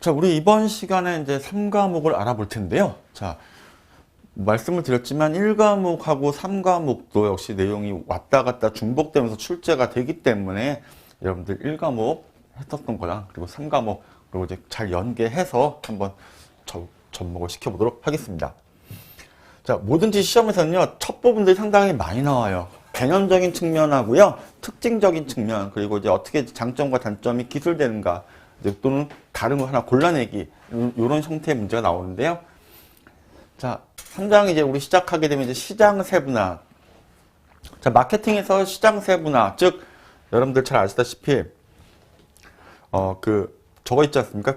자, 우리 이번 시간에 이제 3과목을 알아볼 텐데요. 자, 말씀을 드렸지만 1과목하고 3과목도 역시 내용이 왔다 갔다 중복되면서 출제가 되기 때문에 여러분들 1과목 했었던 거랑 그리고 3과목 그리고 이제 잘 연계해서 한번 접목을 시켜보도록 하겠습니다. 자, 뭐든지 시험에서는요, 첫 부분들이 상당히 많이 나와요. 개념적인 측면하고요, 특징적인 측면, 그리고 이제 어떻게 장점과 단점이 기술되는가, 이제 또는 다른 거 하나 골라내기, 이런 형태의 문제가 나오는데요. 자, 3장 이제 우리 시작하게 되면 이제 시장 세분화. 자, 마케팅에서 시장 세분화, 즉, 여러분들 잘 아시다시피, 저거 있지 않습니까?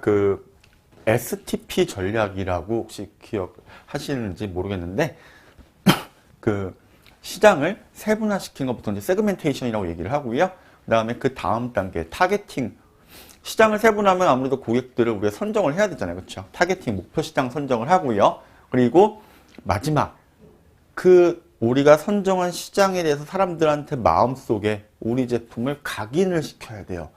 STP 전략이라고 혹시 기억하시는지 모르겠는데, 시장을 세분화시키는 것부터 이제 세그멘테이션이라고 얘기를 하고요. 그 다음에 그 다음 단계, 타겟팅. 시장을 세분화하면 아무래도 고객들을 우리가 선정을 해야 되잖아요. 그렇죠? 타겟팅, 목표 시장 선정을 하고요. 그리고 마지막, 우리가 선정한 시장에 대해서 사람들한테 마음속에 우리 제품을 각인을 시켜야 돼요.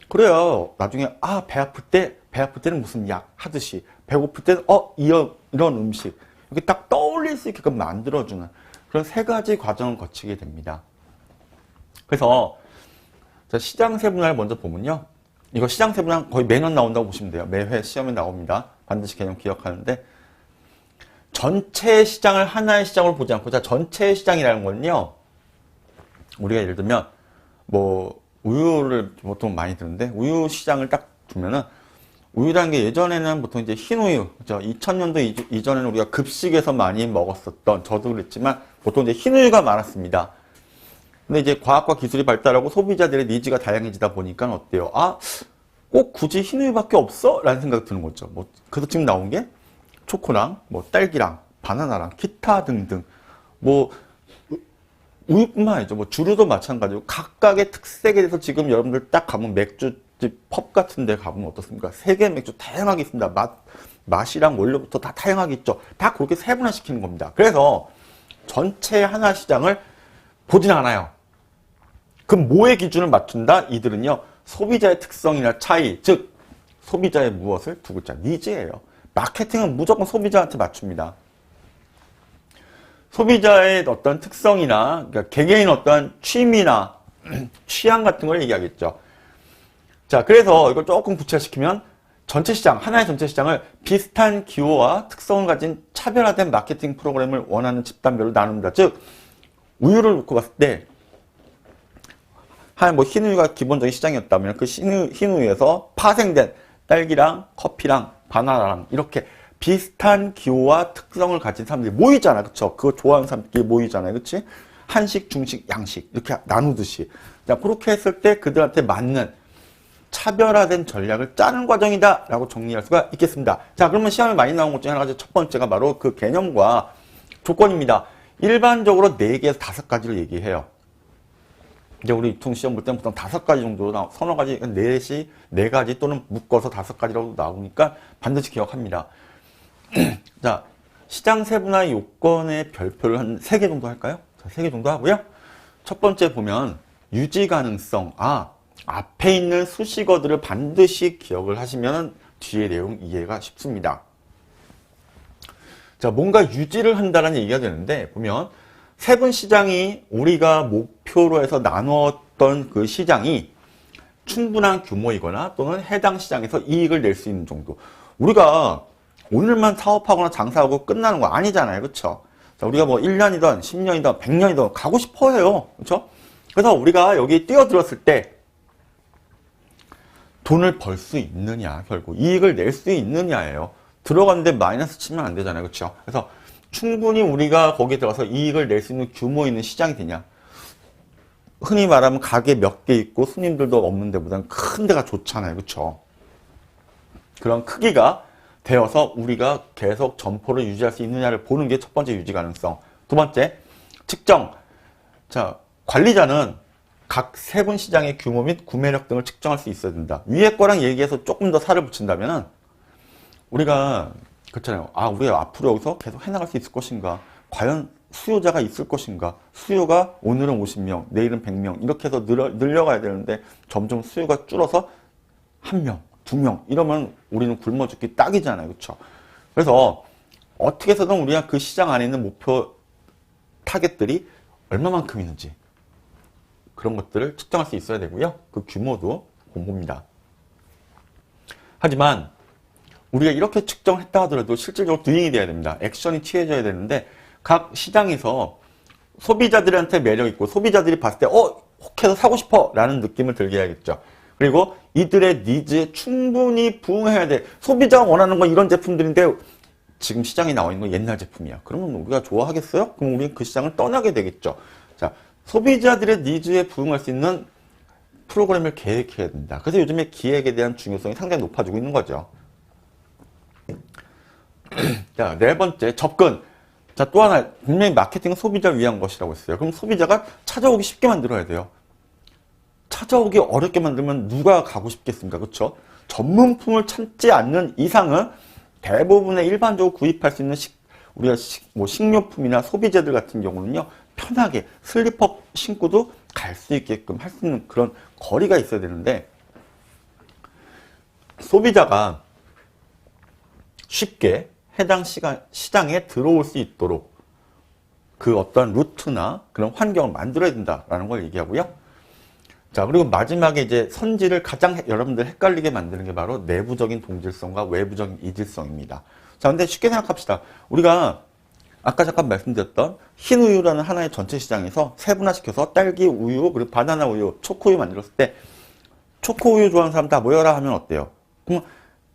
그래요. 나중에, 배 아플 때는 무슨 약 하듯이, 배고플 때는, 이런 음식. 이렇게 딱 떠올릴 수 있게끔 만들어주는 그런 세 가지 과정을 거치게 됩니다. 그래서, 시장 세분화를 먼저 보면요. 이거 시장 세분화 거의 매년 나온다고 보시면 돼요. 매회 시험에 나옵니다. 반드시 개념 기억하는데, 전체 시장을 하나의 시장으로 보지 않고, 전체 시장이라는 건요, 우리가 예를 들면, 우유를 보통 많이 드는데, 우유 시장을 딱 두면은, 우유라는 게 예전에는 보통 이제 흰우유, 그죠? 2000년도 이전에는 우리가 급식에서 많이 먹었었던, 저도 그랬지만, 보통 이제 흰우유가 많았습니다. 근데 이제 과학과 기술이 발달하고 소비자들의 니즈가 다양해지다 보니까 어때요? 꼭 굳이 흰우유밖에 없어? 라는 생각이 드는 거죠. 그래서 지금 나온 게, 초코랑, 딸기랑, 바나나랑, 기타 등등, 우유뿐만 아니죠. 주류도 마찬가지고, 각각의 특색에 대해서 지금 여러분들 딱 가면 맥주집, 펍 같은 데 가보면 어떻습니까? 세계 맥주 다양하게 있습니다. 맛이랑 원료부터 다 다양하게 있죠. 다 그렇게 세분화시키는 겁니다. 그래서 전체 하나 시장을 보진 않아요. 그럼 뭐의 기준을 맞춘다? 이들은요, 소비자의 특성이나 차이, 즉, 소비자의 무엇을? 두 글자, 니즈예요. 마케팅은 무조건 소비자한테 맞춥니다. 소비자의 어떤 특성이나, 그러니까 개개인 어떤 취미나 취향 같은 걸 얘기하겠죠. 자, 그래서 이걸 조금 구체화시키면 전체 시장, 하나의 전체 시장을 비슷한 기호와 특성을 가진 차별화된 마케팅 프로그램을 원하는 집단별로 나눕니다. 즉, 우유를 놓고 봤을 때, 흰우유가 기본적인 시장이었다면 그 흰우유에서 파생된 딸기랑 커피랑 바나나랑 이렇게 비슷한 기호와 특성을 가진 사람들이 모이잖아. 그쵸? 그거 좋아하는 사람들끼리 모이잖아요. 그치? 한식, 중식, 양식 이렇게 나누듯이. 자, 그렇게 했을 때 그들한테 맞는 차별화된 전략을 짜는 과정이다 라고 정리할 수가 있겠습니다. 자, 그러면 시험에 많이 나온 것 중에 하나가 첫 번째가 바로 그 개념과 조건입니다. 일반적으로 4개에서 5가지를 얘기해요. 이제 우리 유통 시험 볼 때는 보통 5가지 정도 서너 가지, 4가지 또는 묶어서 5가지라고 나오니까 반드시 기억합니다. 자, 시장 세분화 요건의 별표를 한 3개 정도 할까요? 자, 3개 정도 하고요. 첫 번째 보면 유지 가능성. 앞에 있는 수식어들을 반드시 기억을 하시면 뒤에 내용 이해가 쉽습니다. 자, 뭔가 유지를 한다는 얘기가 되는데, 보면, 세분 시장이 우리가 목표로 해서 나누었던 그 시장이 충분한 규모이거나 또는 해당 시장에서 이익을 낼 수 있는 정도. 우리가 오늘만 사업하거나 장사하고 끝나는 거 아니잖아요. 그쵸? 자, 우리가 1년이든 10년이든 100년이든 가고 싶어 해요. 그쵸? 그래서 우리가 여기 뛰어들었을 때 돈을 벌 수 있느냐, 결국. 이익을 낼 수 있느냐예요. 들어갔는데 마이너스 치면 안 되잖아요. 그쵸? 그래서 충분히 우리가 거기에 들어가서 이익을 낼 수 있는 규모 있는 시장이 되냐. 흔히 말하면 가게 몇 개 있고 손님들도 없는 데보다는 큰 데가 좋잖아요. 그쵸? 그런 크기가 되어서 우리가 계속 점포를 유지할 수 있느냐를 보는 게 첫 번째 유지 가능성. 두 번째, 측정. 자, 관리자는 각 세분 시장의 규모 및 구매력 등을 측정할 수 있어야 된다. 위에 거랑 얘기해서 조금 더 살을 붙인다면은 우리가 그렇잖아요. 우리가 앞으로 여기서 계속 해나갈 수 있을 것인가? 과연 수요자가 있을 것인가? 수요가 오늘은 50명, 내일은 100명 이렇게 해서 늘려가야 되는데 점점 수요가 줄어서 1명, 2명 이러면 우리는 굶어 죽기 딱이잖아요. 그렇죠? 그래서 어떻게 해서든 우리가 그 시장 안에 있는 목표 타겟들이 얼마만큼 있는지 그런 것들을 측정할 수 있어야 되고요. 그 규모도 공부입니다. 하지만 우리가 이렇게 측정했다 하더라도 실질적으로 도잉이 돼야 됩니다. 액션이 취해져야 되는데 각 시장에서 소비자들한테 매력 있고 소비자들이 봤을 때 혹해서 사고 싶어 라는 느낌을 들게 해야겠죠. 그리고 이들의 니즈에 충분히 부응해야 돼. 소비자가 원하는 건 이런 제품들인데 지금 시장에 나와 있는 건 옛날 제품이야. 그러면 우리가 좋아하겠어요? 그럼 우리는 그 시장을 떠나게 되겠죠. 자, 소비자들의 니즈에 부응할 수 있는 프로그램을 계획해야 된다. 그래서 요즘에 기획에 대한 중요성이 상당히 높아지고 있는 거죠. 자, 네 번째, 접근. 자, 또 하나, 분명히 마케팅은 소비자를 위한 것이라고 했어요. 그럼 소비자가 찾아오기 쉽게 만들어야 돼요. 찾아오기 어렵게 만들면 누가 가고 싶겠습니까? 그렇죠? 전문품을 찾지 않는 이상은 대부분의 일반적으로 구입할 수 있는 우리가 식료품이나 소비재들 같은 경우는요, 편하게 슬리퍼 신고도 갈 수 있게끔 할 수 있는 그런 거리가 있어야 되는데, 소비자가 쉽게 해당 시장에 들어올 수 있도록 그 어떤 루트나 그런 환경을 만들어야 된다라는 걸 얘기하고요. 자, 그리고 마지막에 이제 선지를 가장 여러분들 헷갈리게 만드는 게 바로 내부적인 동질성과 외부적인 이질성입니다. 자, 근데 쉽게 생각합시다. 우리가 아까 잠깐 말씀드렸던 흰 우유라는 하나의 전체 시장에서 세분화시켜서 딸기 우유, 그리고 바나나 우유, 초코우유 만들었을 때 초코우유 좋아하는 사람 다 모여라 하면 어때요? 그럼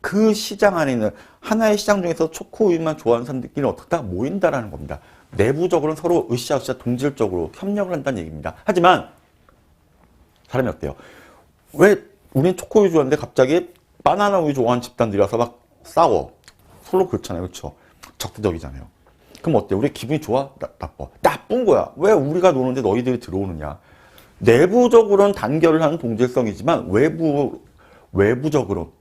그 시장 안에 있는 하나의 시장 중에서 초코우유만 좋아하는 사람들끼리 어떻게 다 모인다라는 겁니다. 내부적으로는 서로 으쌰으쌰 동질적으로 협력을 한다는 얘기입니다. 하지만 사람이 어때요? 왜 우린 초코우유 좋아하는데 갑자기 바나나 우유 좋아하는 집단들이 와서 막 싸워. 서로 그렇잖아요. 그렇죠? 적대적이잖아요. 그럼 어때요? 우리 기분이 좋아? 나빠? 나쁜 거야. 왜 우리가 노는데 너희들이 들어오느냐? 내부적으로는 단결을 하는 동질성이지만 외부적으로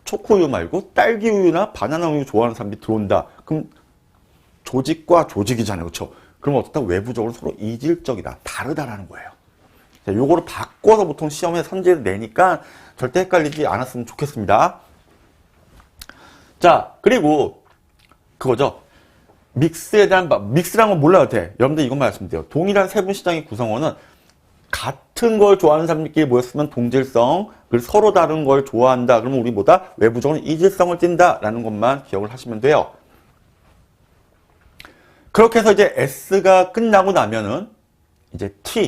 초코우유 말고 딸기 우유나 바나나 우유 좋아하는 사람들이 들어온다. 그럼 조직과 조직이잖아요. 그렇죠? 그럼 어떻다? 외부적으로 서로 이질적이다. 다르다라는 거예요. 자, 요거를 바꿔서 보통 시험에 선지를 내니까 절대 헷갈리지 않았으면 좋겠습니다. 자, 그리고 그거죠. 믹스에 대한 믹스라는 건 몰라도 돼. 여러분들 이것만 아시면 돼요. 동일한 세분 시장의 구성원은 같은 걸 좋아하는 사람들끼리 모였으면 동질성, 그리고 서로 다른 걸 좋아한다. 그러면 우리보다 외부적으로 이질성을 띈다라는 것만 기억을 하시면 돼요. 그렇게 해서 이제 S가 끝나고 나면은 이제 T.